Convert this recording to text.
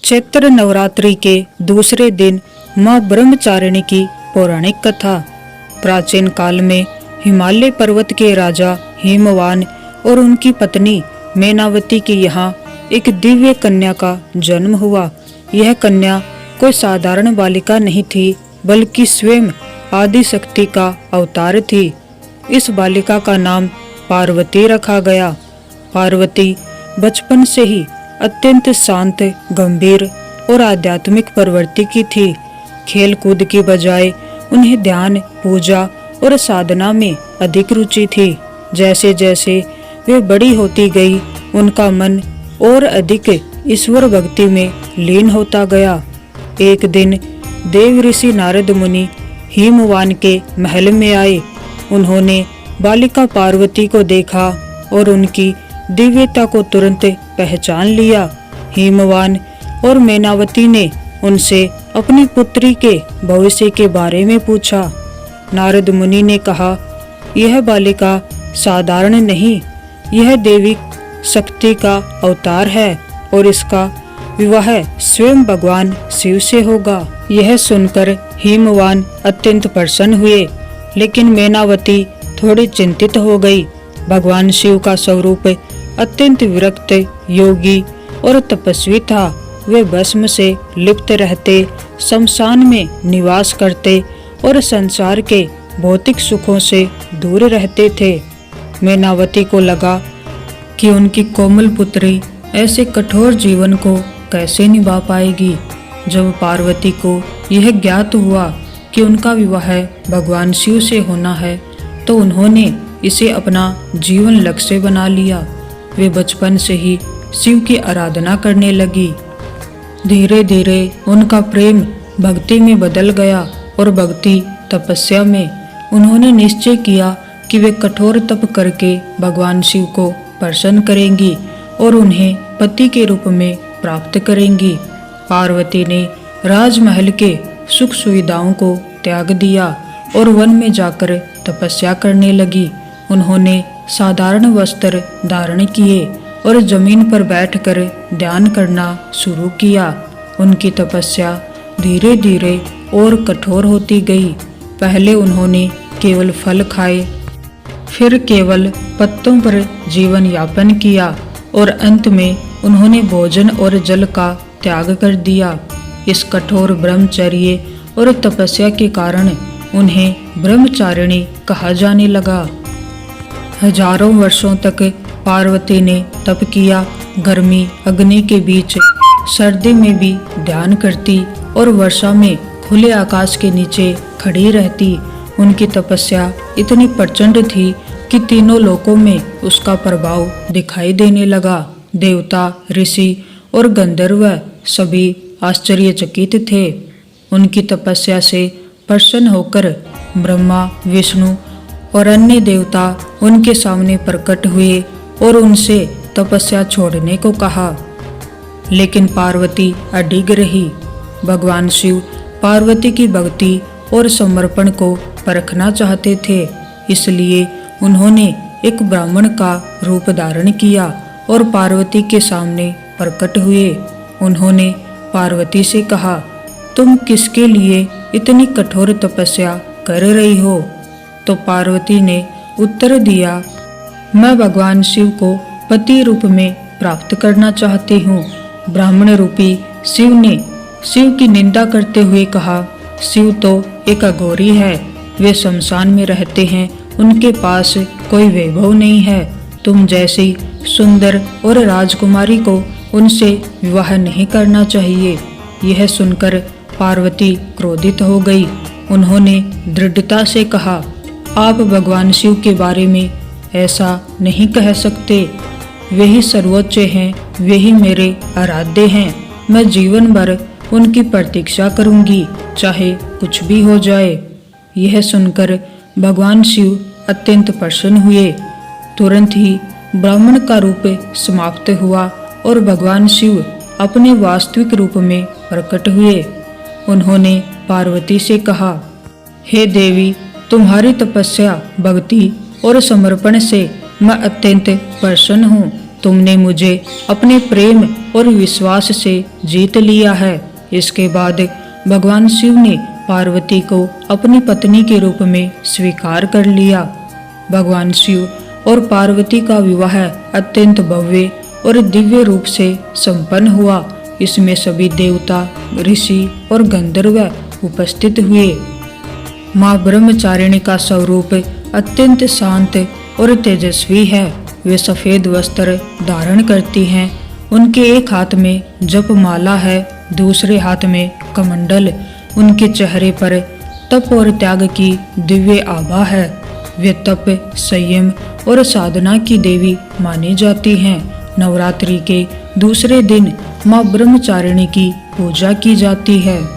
चैत्र नवरात्रि के दूसरे दिन मां ब्रह्मचारिणी की पौराणिक कथा। प्राचीन काल में हिमालय पर्वत के राजा हिमवान और उनकी पत्नी मैनावती के यहाँ एक दिव्य कन्या का जन्म हुआ। यह कन्या कोई साधारण बालिका नहीं थी, बल्कि स्वयं आदि शक्ति का अवतार थी। इस बालिका का नाम पार्वती रखा गया। पार्वती बचपन से ही अत्यंत शांत, गंभीर और आध्यात्मिक प्रवृत्ति की थी। खेल कूद की बजाय उन्हें ध्यान, पूजा और साधना में अधिक रुचि थी। जैसे जैसे वे बड़ी होती गई, उनका मन और अधिक ईश्वर भक्ति में लीन होता गया। एक दिन देव ऋषि नारद मुनि हिमवान के महल में आए। उन्होंने बालिका पार्वती को देखा और उनकी दिव्यता को तुरंत पहचान लिया। हिमवान और मैनावती ने उनसे अपनी पुत्री के भविष्य के बारे में पूछा। नारद मुनि ने कहा, यह बालिका साधारण नहीं, यह देवी शक्ति का अवतार है और इसका विवाह स्वयं भगवान शिव से होगा। यह सुनकर हिमवान अत्यंत प्रसन्न हुए, लेकिन मैनावती थोड़ी चिंतित हो गई। भगवान शिव का स्वरूप अत्यंत विरक्त, योगी और तपस्वी था। वे भस्म से लिप्त रहते, शमशान में निवास करते और संसार के भौतिक सुखों से दूर रहते थे। मैनावती को लगा कि उनकी कोमल पुत्री ऐसे कठोर जीवन को कैसे निभा पाएगी। जब पार्वती को यह ज्ञात हुआ कि उनका विवाह भगवान शिव से होना है, तो उन्होंने इसे अपना जीवन लक्ष्य बना लिया। वे बचपन से ही शिव की आराधना करने लगी। धीरे धीरे उनका प्रेम भक्ति में बदल गया और भक्ति तपस्या में। उन्होंने निश्चय किया कि वे कठोर तप करके भगवान शिव को प्रसन्न करेंगी और उन्हें पति के रूप में प्राप्त करेंगी। पार्वती ने राजमहल के सुख सुविधाओं को त्याग दिया और वन में जाकर तपस्या करने लगी। उन्होंने साधारण वस्त्र धारण किए और जमीन पर बैठकर ध्यान करना शुरू किया। उनकी तपस्या धीरे धीरे और कठोर होती गई। पहले उन्होंने केवल फल खाए, फिर केवल पत्तों पर जीवन यापन किया और अंत में उन्होंने भोजन और जल का त्याग कर दिया। इस कठोर ब्रह्मचर्य और तपस्या के कारण उन्हें ब्रह्मचारिणी कहा जाने लगा। हजारों वर्षों तक पार्वती ने तप किया। गर्मी अग्नि के बीच, सर्दी में भी ध्यान करती और वर्षा में खुले आकाश के नीचे खड़ी रहती। उनकी तपस्या इतनी प्रचंड थी कि तीनों लोकों में उसका प्रभाव दिखाई देने लगा। देवता, ऋषि और गंधर्व सभी आश्चर्यचकित थे। उनकी तपस्या से प्रसन्न होकर ब्रह्मा, विष्णु और अन्य देवता उनके सामने प्रकट हुए और उनसे तपस्या छोड़ने को कहा, लेकिन पार्वती अडिग रही। भगवान शिव पार्वती की भक्ति और समर्पण को परखना चाहते थे, इसलिए उन्होंने एक ब्राह्मण का रूप धारण किया और पार्वती के सामने प्रकट हुए। उन्होंने पार्वती से कहा, तुम किसके लिए इतनी कठोर तपस्या कर रही हो? तो पार्वती ने उत्तर दिया, मैं भगवान शिव को पति रूप में प्राप्त करना चाहती हूँ। ब्राह्मण रूपी शिव ने शिव की निंदा करते हुए कहा, शिव तो एक अघोरी है, वे शमशान में रहते हैं, उनके पास कोई वैभव नहीं है। तुम जैसी सुंदर और राजकुमारी को उनसे विवाह नहीं करना चाहिए। यह सुनकर पार्वती क्रोधित हो गई। उन्होंने दृढ़ता से कहा, आप भगवान शिव के बारे में ऐसा नहीं कह सकते। वे ही सर्वोच्च हैं, वे ही मेरे आराध्य हैं। मैं जीवन भर उनकी प्रतीक्षा करूंगी, चाहे कुछ भी हो जाए। यह सुनकर भगवान शिव अत्यंत प्रसन्न हुए। तुरंत ही ब्राह्मण का रूप समाप्त हुआ और भगवान शिव अपने वास्तविक रूप में प्रकट हुए। उन्होंने पार्वती से कहा, हे देवी, तुम्हारी तपस्या, भक्ति और समर्पण से मैं अत्यंत प्रसन्न हूँ। तुमने मुझे अपने प्रेम और विश्वास से जीत लिया है। इसके बाद भगवान शिव ने पार्वती को अपनी पत्नी के रूप में स्वीकार कर लिया। भगवान शिव और पार्वती का विवाह अत्यंत भव्य और दिव्य रूप से संपन्न हुआ। इसमें सभी देवता, ऋषि और गंधर्व उपस्थित हुए। माँ ब्रह्मचारिणी का स्वरूप अत्यंत शांत और तेजस्वी है। वे सफेद वस्त्र धारण करती हैं। उनके एक हाथ में जपमाला है, दूसरे हाथ में कमंडल। उनके चेहरे पर तप और त्याग की दिव्य आभा है। वे तप, संयम और साधना की देवी मानी जाती हैं। नवरात्रि के दूसरे दिन माँ ब्रह्मचारिणी की पूजा की जाती है।